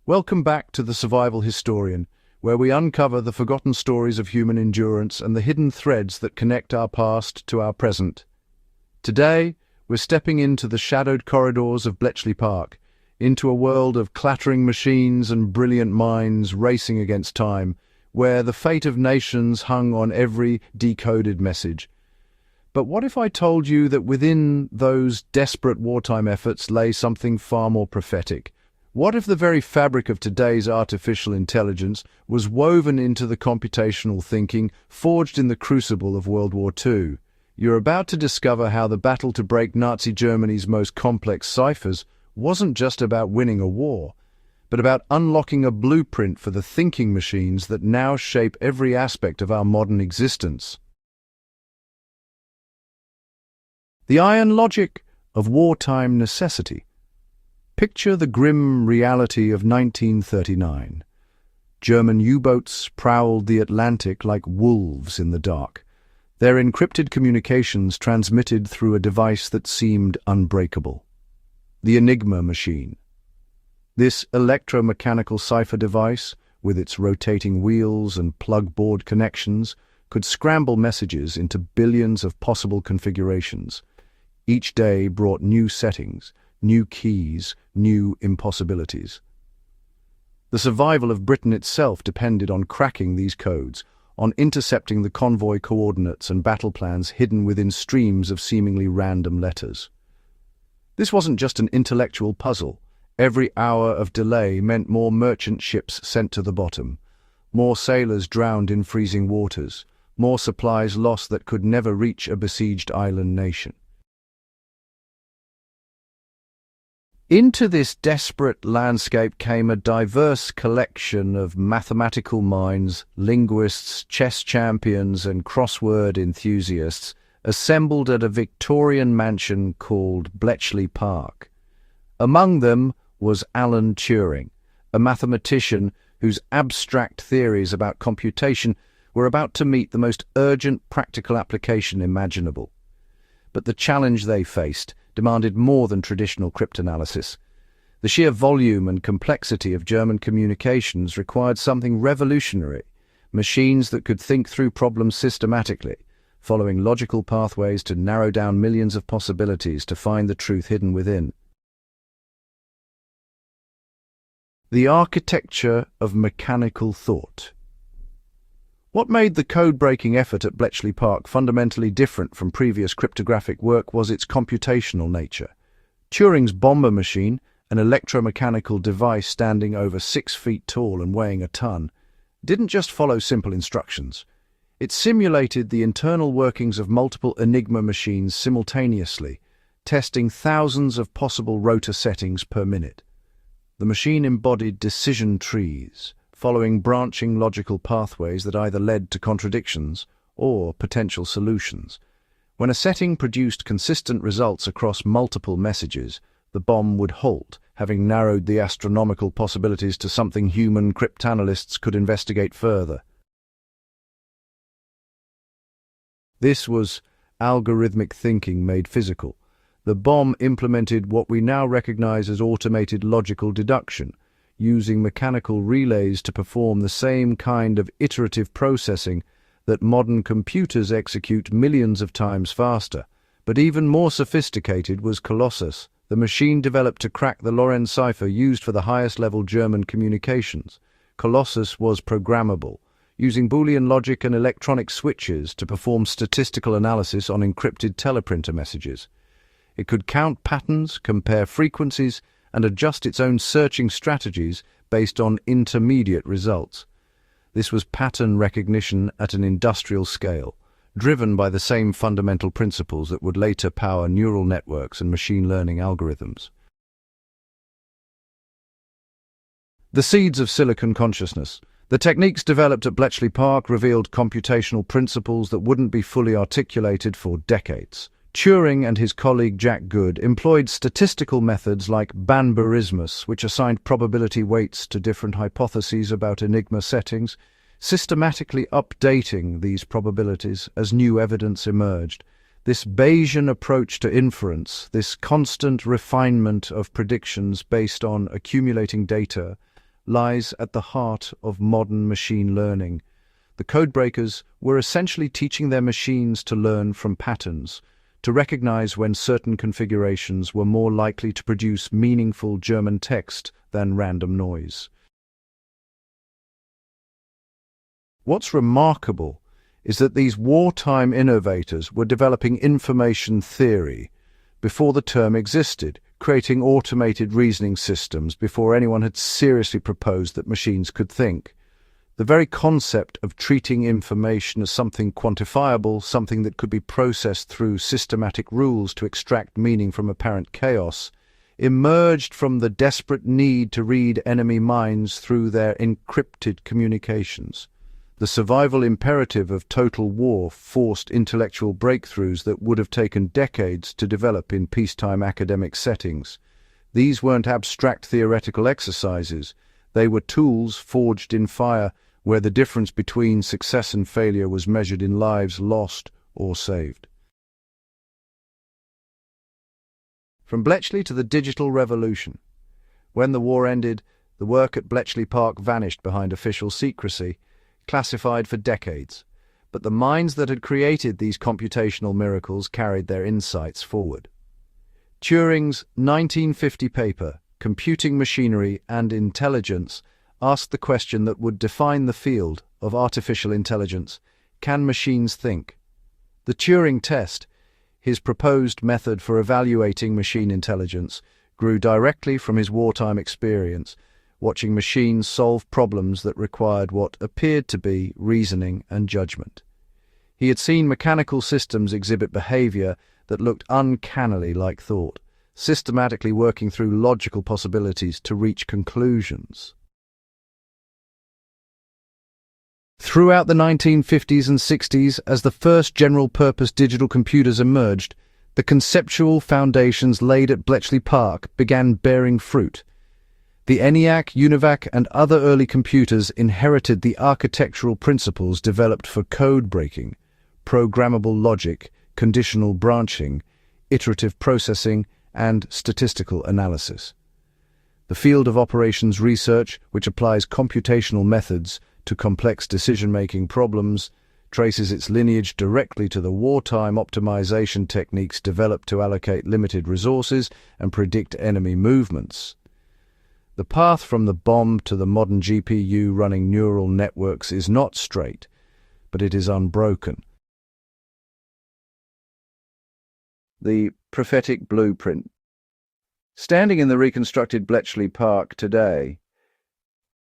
Welcome back to The Survival Historian, where we uncover the forgotten stories of human endurance and the hidden threads that connect our past to our present. Today, we're stepping into the shadowed corridors of Bletchley Park, into a world of clattering machines and brilliant minds racing against time, where the fate of nations hung on every decoded message. But what if I told you that within those desperate wartime efforts lay something far more prophetic? What if the very fabric of today's artificial intelligence was woven into the computational thinking forged in the crucible of World War II? You're about to discover how the battle to break Nazi Germany's most complex ciphers wasn't just about winning a war, but about unlocking a blueprint for the thinking machines that now shape every aspect of our modern existence. The iron logic of wartime necessity. Picture the grim reality of 1939. German U-boats prowled the Atlantic like wolves in the dark, their encrypted communications transmitted through a device that seemed unbreakable. The Enigma machine. This electromechanical cipher device, with its rotating wheels and plug-board connections, could scramble messages into billions of possible configurations. Each day brought new settings, new keys, new impossibilities. The survival of Britain itself depended on cracking these codes, on intercepting the convoy coordinates and battle plans hidden within streams of seemingly random letters. This wasn't just an intellectual puzzle. Every hour of delay meant more merchant ships sent to the bottom, more sailors drowned in freezing waters, more supplies lost that could never reach a besieged island nation. Into this desperate landscape came a diverse collection of mathematical minds, linguists, chess champions, and crossword enthusiasts assembled at a Victorian mansion called Bletchley Park. Among them was Alan Turing, a mathematician whose abstract theories about computation were about to meet the most urgent practical application imaginable. But the challenge they faced demanded more than traditional cryptanalysis. The sheer volume and complexity of German communications required something revolutionary, machines that could think through problems systematically, following logical pathways to narrow down millions of possibilities to find the truth hidden within. The architecture of mechanical thought. What made the code-breaking effort at Bletchley Park fundamentally different from previous cryptographic work was its computational nature. Turing's Bombe machine, an electromechanical device standing over 6 feet tall and weighing a ton, didn't just follow simple instructions. It simulated the internal workings of multiple Enigma machines simultaneously, testing thousands of possible rotor settings per minute. The machine embodied decision trees, following branching logical pathways that either led to contradictions or potential solutions. When a setting produced consistent results across multiple messages, the bomb would halt, having narrowed the astronomical possibilities to something human cryptanalysts could investigate further. This was algorithmic thinking made physical. The bomb implemented what we now recognize as automated logical deduction, using mechanical relays to perform the same kind of iterative processing that modern computers execute millions of times faster. But even more sophisticated was Colossus, the machine developed to crack the Lorenz cipher used for the highest-level German communications. Colossus was programmable, using Boolean logic and electronic switches to perform statistical analysis on encrypted teleprinter messages. It could count patterns, compare frequencies, and adjust its own searching strategies based on intermediate results. This was pattern recognition at an industrial scale, driven by the same fundamental principles that would later power neural networks and machine learning algorithms. The seeds of silicon consciousness. The techniques developed at Bletchley Park revealed computational principles that wouldn't be fully articulated for decades. Turing and his colleague Jack Good employed statistical methods like Banburismus, which assigned probability weights to different hypotheses about Enigma settings, systematically updating these probabilities as new evidence emerged. This Bayesian approach to inference, this constant refinement of predictions based on accumulating data, lies at the heart of modern machine learning. The codebreakers were essentially teaching their machines to learn from patterns, to recognize when certain configurations were more likely to produce meaningful German text than random noise. What's remarkable is that these wartime innovators were developing information theory before the term existed, creating automated reasoning systems before anyone had seriously proposed that machines could think. The very concept of treating information as something quantifiable, something that could be processed through systematic rules to extract meaning from apparent chaos, emerged from the desperate need to read enemy minds through their encrypted communications. The survival imperative of total war forced intellectual breakthroughs that would have taken decades to develop in peacetime academic settings. These weren't abstract theoretical exercises. They were tools forged in fire, where the difference between success and failure was measured in lives lost or saved. From Bletchley to the digital revolution. When the war ended, the work at Bletchley Park vanished behind official secrecy, classified for decades. But the minds that had created these computational miracles carried their insights forward. Turing's 1950 paper, Computing Machinery and Intelligence, asked the question that would define the field of artificial intelligence: can machines think? The Turing test, his proposed method for evaluating machine intelligence, grew directly from his wartime experience, watching machines solve problems that required what appeared to be reasoning and judgment. He had seen mechanical systems exhibit behavior that looked uncannily like thought, systematically working through logical possibilities to reach conclusions. Throughout the 1950s and 60s, as the first general-purpose digital computers emerged, the conceptual foundations laid at Bletchley Park began bearing fruit. The ENIAC, UNIVAC, and other early computers inherited the architectural principles developed for code breaking, programmable logic, conditional branching, iterative processing, and statistical analysis. The field of operations research, which applies computational methods to complex decision-making problems, traces its lineage directly to the wartime optimization techniques developed to allocate limited resources and predict enemy movements. The path from the Bombe to the modern GPU running neural networks is not straight, but it is unbroken. The prophetic blueprint. Standing in the reconstructed Bletchley Park today,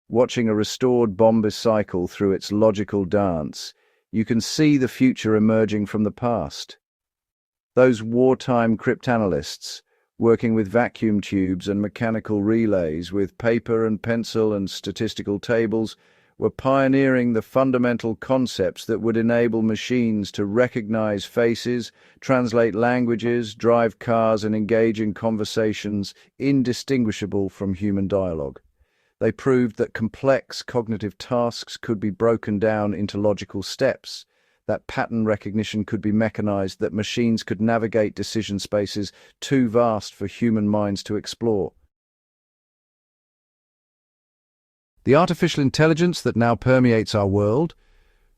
watching a restored Bombe cycle through its logical dance, you can see the future emerging from the past. Those wartime cryptanalysts, working with vacuum tubes and mechanical relays, with paper and pencil and statistical tables, were pioneering the fundamental concepts that would enable machines to recognize faces, translate languages, drive cars, and engage in conversations indistinguishable from human dialogue. They proved that complex cognitive tasks could be broken down into logical steps, that pattern recognition could be mechanized, that machines could navigate decision spaces too vast for human minds to explore. The artificial intelligence that now permeates our world,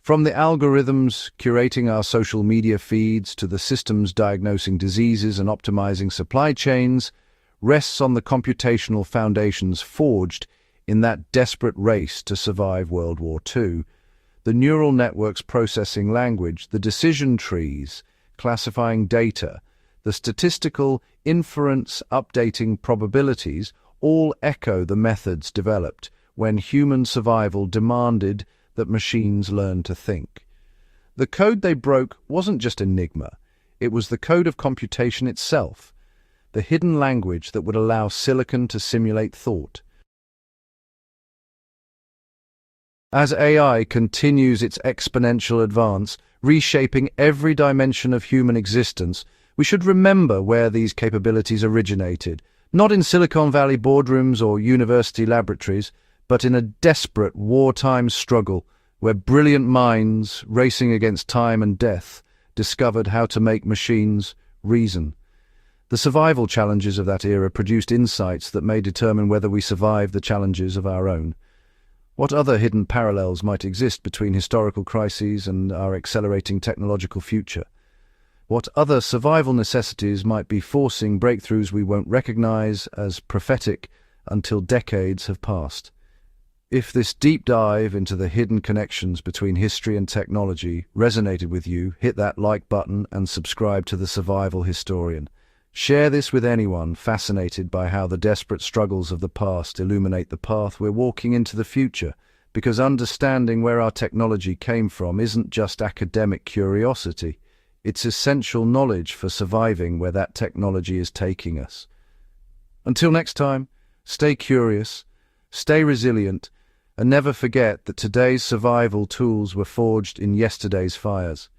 from the algorithms curating our social media feeds to the systems diagnosing diseases and optimizing supply chains, rests on the computational foundations forged in that desperate race to survive World War II. The neural networks processing language, the decision trees classifying data, the statistical inference updating probabilities all echo the methods developed when human survival demanded that machines learn to think. The code they broke wasn't just enigma, it was the code of computation itself, the hidden language that would allow silicon to simulate thought. As AI continues its exponential advance, reshaping every dimension of human existence, we should remember where these capabilities originated, not in Silicon Valley boardrooms or university laboratories, but in a desperate wartime struggle where brilliant minds, racing against time and death, discovered how to make machines reason. The survival challenges of that era produced insights that may determine whether we survive the challenges of our own. What other hidden parallels might exist between historical crises and our accelerating technological future? What other survival necessities might be forcing breakthroughs we won't recognize as prophetic until decades have passed? If this deep dive into the hidden connections between history and technology resonated with you, hit that like button and subscribe to The Survival Historian. Share this with anyone fascinated by how the desperate struggles of the past illuminate the path we're walking into the future, because understanding where our technology came from isn't just academic curiosity, it's essential knowledge for surviving where that technology is taking us. Until next time, stay curious, stay resilient, and never forget that today's survival tools were forged in yesterday's fires.